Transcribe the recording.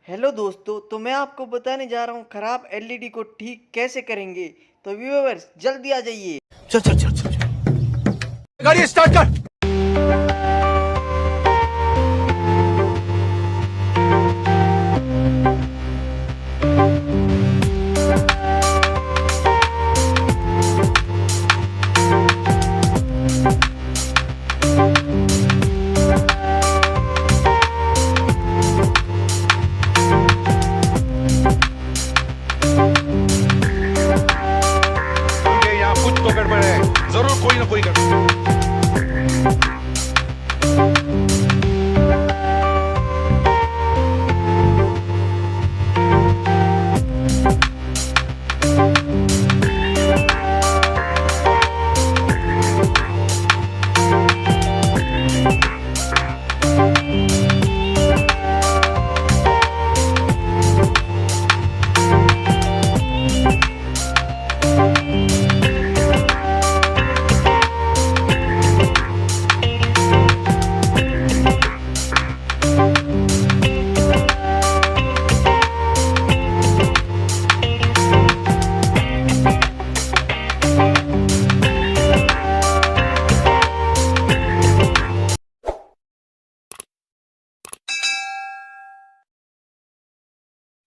Hello दोस्तों, तो मैं आपको बताने जा रहा हूँ खराब एलईडी को ठीक कैसे करेंगे। तो व्यूअर्स जल्दी आ जाइए। चल चल चल चल गाड़ी स्टार्ट कर।